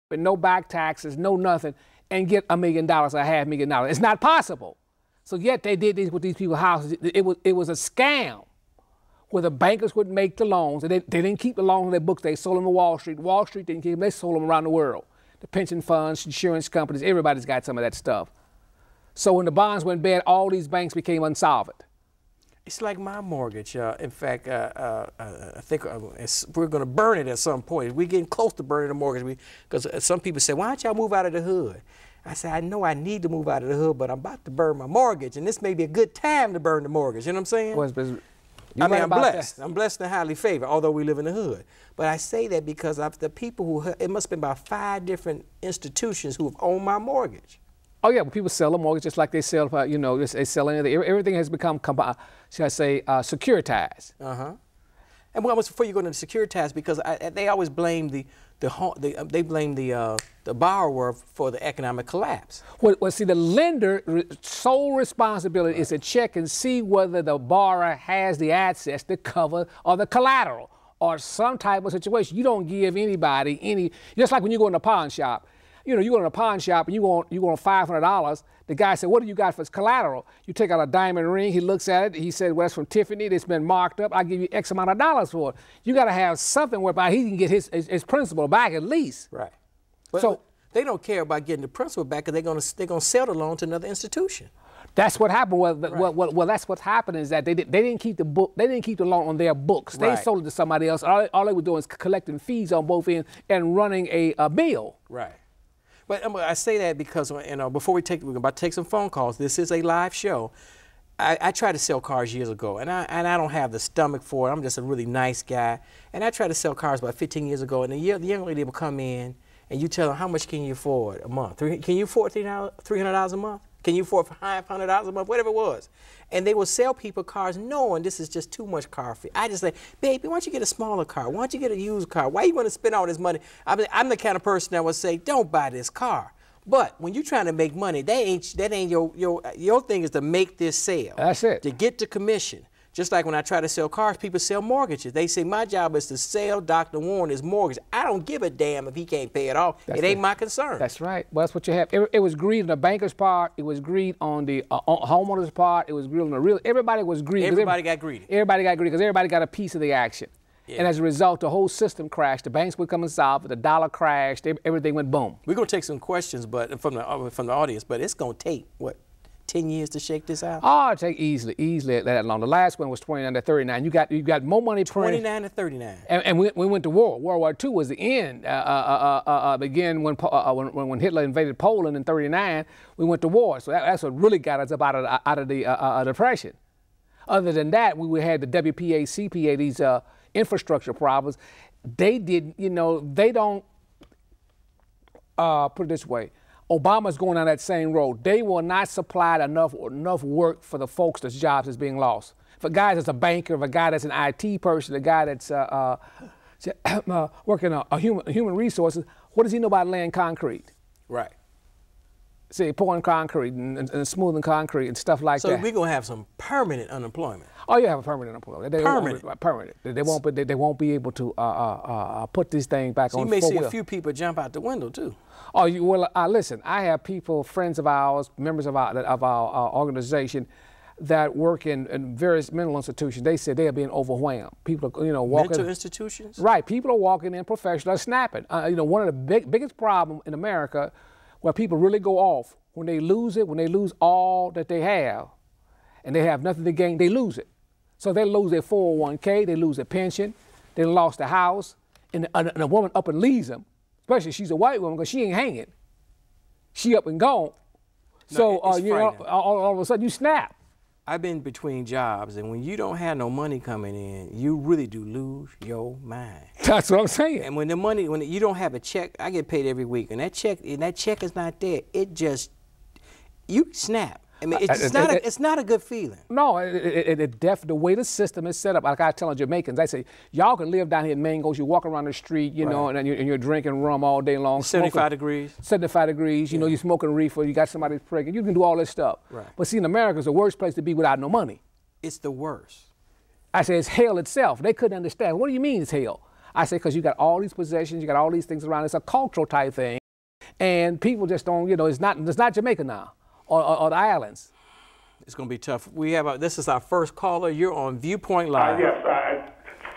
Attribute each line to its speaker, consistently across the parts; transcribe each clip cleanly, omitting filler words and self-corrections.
Speaker 1: with no back taxes, no nothing, and get $1 million or $500,000. It's not possible. So yet they did this with these people's houses. It was a scam where the bankers would make the loans, and they didn't keep the loans in their books. They sold them to Wall Street. Wall Street didn't keep them. They sold them around the world. The pension funds, insurance companies, everybody's got some of that stuff. So when the bonds went bad, all these banks became insolvent.
Speaker 2: It's like my mortgage. In fact, I think we're going to burn it at some point. We're getting close to burning the mortgage because some people say, why don't y'all move out of the hood? I said, I know I need to move out of the hood, but I'm about to burn my mortgage, and this may be a good time to burn the mortgage. You know what I'm saying? I'm blessed. I'm blessed and highly favored, although we live in the hood. But I say that because of the people who, it must have been about 5 different institutions who have owned my mortgage.
Speaker 1: Oh yeah, but people sell a mortgage just like they sell, you know, they sell anything. Everything has become, should I say, securitized.
Speaker 2: And well, before you go into securitized, because they always blame the borrower for the economic collapse.
Speaker 1: Well, see, the lender sole responsibility is to check and see whether the borrower has the assets to cover or the collateral or some type of situation. You don't give anybody any, just like when you go in a pawn shop. You know, you go in a pawn shop and you want $500. The guy said, what do you got for collateral? You take out a diamond ring, he looks at it, he said, well, that's from Tiffany, it's been marked up, I'll give you X amount of dollars for it. You got to have something whereby he can get his principal back at least.
Speaker 2: Right. But so they don't care about getting the principal back because they're gonna sell the loan to another institution.
Speaker 1: That's what happened. Well, that's what happened is that they didn't keep the book. They didn't keep the loan on their books. They sold it to somebody else. All they were doing is collecting fees on both ends and running a bill.
Speaker 2: Right. But I say that because, you know, before we're about to take some phone calls. This is a live show. I tried to sell cars years ago, and I don't have the stomach for it. I'm just a really nice guy, and I tried to sell cars about 15 years ago. And the young lady will come in, and you tell them, how much can you afford a month? Can you afford $300 a month? Can you afford $500 a month? Whatever it was. And they will sell people cars knowing this is just too much car fee. I just say, baby, why don't you get a smaller car? Why don't you get a used car? Why you want to spend all this money? I'm the kind of person that would say, don't buy this car. But when you're trying to make money, that ain't your thing is to make this sale.
Speaker 1: That's it.
Speaker 2: To get the commission. Just like when I try to sell cars, people sell mortgages. They say, my job is to sell Dr. Warren his mortgage. I don't give a damn if he can't pay it off. It ain't my concern.
Speaker 1: That's right. Well, that's what you have. It was greed on the banker's part. It was greed on the homeowner's part. It was greed on the real. Everybody was greedy.
Speaker 2: Everybody got greedy.
Speaker 1: Everybody got greedy because everybody got a piece of the action. Yeah. And as a result, the whole system crashed. The banks would come insolvent. The dollar crashed. Everything went boom.
Speaker 2: We're going to take some questions from the audience, but it's going to take, what, 10 years to shake this out?
Speaker 1: Oh, it'll take easily that long. The last one was 29 to 39. You got more money.
Speaker 2: 29 to 39.
Speaker 1: And we went to war. World War II was the end. Began when Hitler invaded Poland in 39. We went to war. So that's what really got us up out of the depression. Other than that, we had the WPA, CPA, these infrastructure problems. They did, you know, they don't put it this way. Obama's going down that same road. They will not supply enough work for the folks that's jobs that's being lost. For a guy that's a banker, for a guy that's an IT person, a guy that's working human resources, what does he know about laying concrete?
Speaker 2: Right.
Speaker 1: See, pouring concrete and smoothing concrete and stuff like that.
Speaker 2: So we're gonna have some permanent unemployment.
Speaker 1: Oh, you have a permanent unemployment. Permanent. They won't be able to put this thing back on.
Speaker 2: So you may see a few people jump out the window too.
Speaker 1: Oh, listen. I have people, friends of ours, members of our organization, that work in various mental institutions. They said they are being overwhelmed. People are, you know, walking.
Speaker 2: Mental institutions.
Speaker 1: Right. People are walking in professional snapping. You know, one of the biggest problems in America, where people really go off when they lose it, when they lose all that they have, and they have nothing to gain, they lose it. So they lose their 401k, they lose their pension, they lost their house, and a woman up and leaves them, especially if she's a white woman, because she ain't hanging. She up and gone. So you know, all of a sudden you snap.
Speaker 2: I've been between jobs, and when you don't have no money coming in, you really do lose your mind.
Speaker 1: That's what I'm saying.
Speaker 2: And when you don't have a check, I get paid every week, and that check is not there. It just, you snap. I mean, it's not a good feeling.
Speaker 1: No, the way the system is set up, like I tell Jamaicans, I say, y'all can live down here in Mangos, you walk around the street, you know, and you're drinking rum all day long.
Speaker 2: 75 degrees.
Speaker 1: 75 degrees, you know, you're smoking reefer, you got somebody pregnant, you can do all this stuff.
Speaker 2: Right.
Speaker 1: But see, in America, it's the worst place to be without no money.
Speaker 2: It's the worst.
Speaker 1: I say, it's hell itself. They couldn't understand. What do you mean it's hell? I say, because you got all these possessions, you got all these things around. It's a cultural type thing. and people just don't, you know, it's not Jamaica now, or the islands.
Speaker 2: It's going to be tough. We have this is our first caller. You're on Viewpoint Live.
Speaker 3: Yes.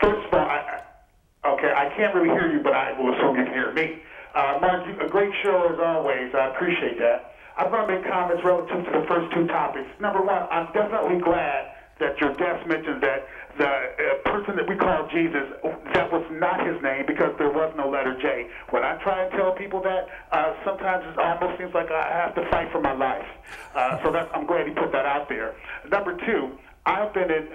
Speaker 3: First of all, okay, I can't really hear you, but I will assume you can hear me. Mark, a great show as always. I appreciate that. I'm going to make comments relative to the first two topics. Number one, I'm definitely glad that your guest mentioned that the person that we call Jesus, that was not his name because there was no letter J. When I try and tell people that, sometimes it almost seems like I have to fight for my life. I'm glad he put that out there. Number two, I've been in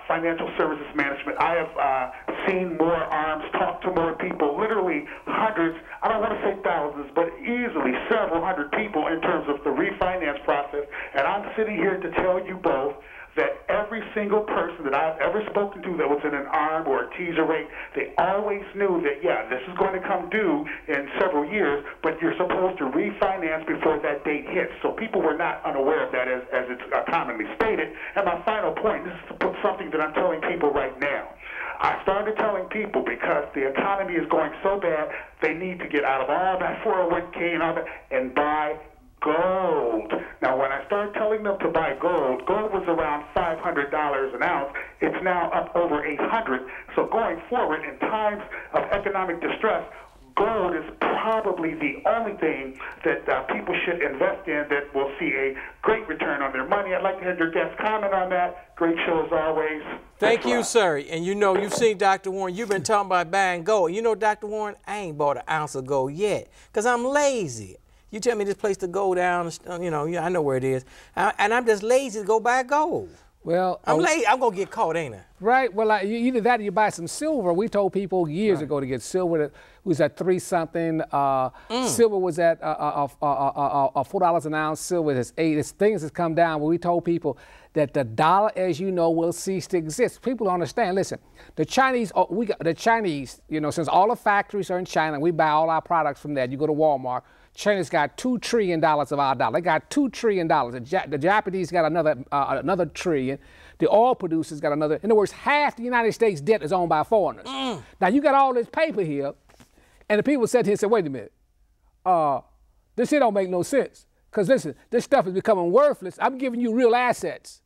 Speaker 3: financial services management. I have seen more arms, talked to more people, literally hundreds, I don't want to say thousands, but easily several hundred people in terms of the refinance process. And I'm sitting here to tell you both that every single person that I've ever spoken to that was in an ARM or a teaser rate, they always knew that, yeah, this is going to come due in several years, but you're supposed to refinance before that date hits. So people were not unaware of that as it's commonly stated. And my final point, this is something that I'm telling people right now. I started telling people because the economy is going so bad, they need to get out of all that 401k and all that and buy gold. Now, when I started telling them to buy gold, gold was around $500 an ounce. It's now up over $800. So going forward, in times of economic distress, gold is probably the only thing that people should invest in that will see a great return on their money. I'd like to hear your guest comment on that. Great show as always.
Speaker 2: Thank you, sir. And you know, you've seen Dr. Warren. You've been talking about buying gold. You know, Dr. Warren, I ain't bought an ounce of gold yet because I'm lazy. You tell me this place to go down, you know, I know where it is. And I'm just lazy to go buy gold.
Speaker 1: Well,
Speaker 2: I'm lazy. I'm going to get caught, ain't I?
Speaker 1: Right. Well, either that or you buy some silver. We told people years ago to get silver. It was at 3-something. Silver was at $4 an ounce. Silver is $8. Things has come down. But we told people that the dollar, as you know, will cease to exist. People don't understand. Listen, the Chinese, you know, since all the factories are in China, we buy all our products from there. You go to Walmart. China's got $2 trillion of our dollar. They got $2 trillion. The Japanese got another trillion. The oil producers got another. In other words, half the United States debt is owned by foreigners. Now, you got all this paper here, and the people said here and said, wait a minute, this here don't make no sense. Because listen, this stuff is becoming worthless. I'm giving you real assets.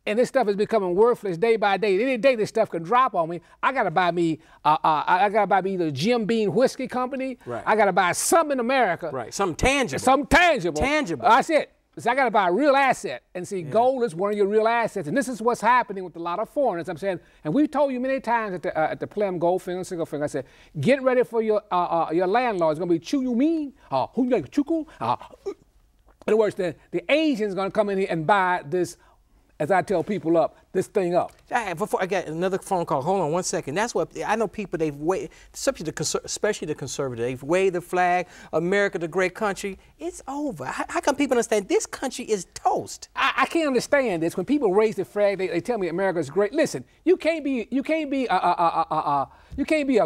Speaker 1: And this stuff is becoming worthless day by day. Any day this stuff can drop on me. I gotta buy me, either Jim Beam Whiskey Company.
Speaker 2: Right.
Speaker 1: I gotta buy something in America.
Speaker 2: Right. Something tangible.
Speaker 1: Something tangible.
Speaker 2: Tangible.
Speaker 1: That's it. So I gotta buy a real asset. And see, gold is one of your real assets. And this is what's happening with a lot of foreigners. I'm saying, and we've told you many times at the Plum Goldfinger, Single Finger, I said, get ready for your landlord. It's gonna be Chu You Mean, Who You Chuku. In other words, the Asian's gonna come in here and buy this. As I tell people this thing up.
Speaker 2: Before I got another phone call, hold on 1 second. That's what I know. People they've waved, especially the conservative, they've waved the flag. America, the great country. It's over. How come people understand this country is toast?
Speaker 1: I can't understand this. When people raise the flag, they tell me America's great. Listen, you can't be a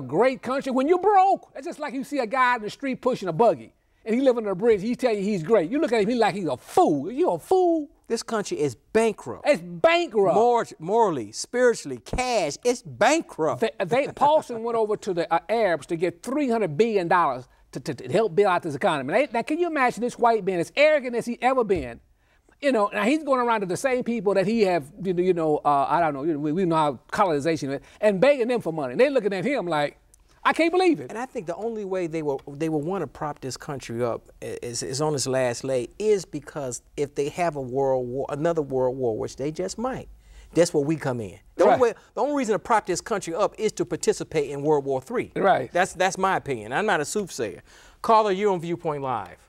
Speaker 1: great country when you're broke. It's just like you see a guy in the street pushing a buggy, and he live under a bridge. He tell you he's great. You look at him, he like he's a fool. You a fool?
Speaker 2: This country is bankrupt.
Speaker 1: It's bankrupt.
Speaker 2: Morally, spiritually, cash, it's bankrupt.
Speaker 1: Paulson went over to the Arabs to get $300 billion to help build out this economy. Now, can you imagine this white man, as arrogant as he ever been? You know, now he's going around to the same people that he have, I don't know, we know how colonization is, and begging them for money. They looking at him like, I can't believe it.
Speaker 2: And I think the only way they will want to prop this country up is on its last leg is because if they have another world war, which they just might, that's where we come in. The only reason to prop this country up is to participate in World War III.
Speaker 1: Right.
Speaker 2: That's my opinion. I'm not a soothsayer. Caller, you're on Viewpoint Live.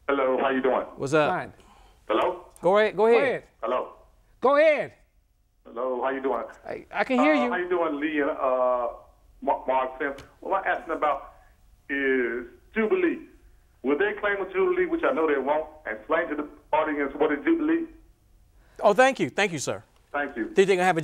Speaker 3: Hello, how you doing?
Speaker 2: What's up?
Speaker 1: Fine.
Speaker 3: Hello?
Speaker 2: Go ahead.
Speaker 3: Hello?
Speaker 1: Go ahead.
Speaker 3: Hello, how you doing?
Speaker 1: I can hear you.
Speaker 3: How you doing, Lee and Mark Sims? What I'm asking about is Jubilee. Will they claim a Jubilee, which I know they won't, and explain to the audience what is Jubilee?
Speaker 2: Oh, thank you. Thank you, sir.
Speaker 3: Thank you.
Speaker 2: They're going to have a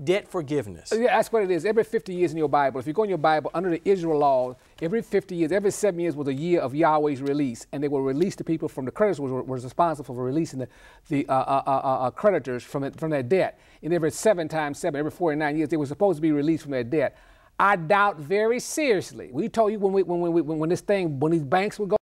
Speaker 2: debt forgiveness.
Speaker 1: Yeah, that's what it is. Every 50 years in your Bible, if you go in your Bible, under the Israel law, every 50 years, every 7 years was a year of Yahweh's release, and they will release the people from the creditors was responsible for releasing the creditors from their debt. And every 7 times 7, every 49 years, they were supposed to be released from their debt. I doubt very seriously. We told you when these banks would go.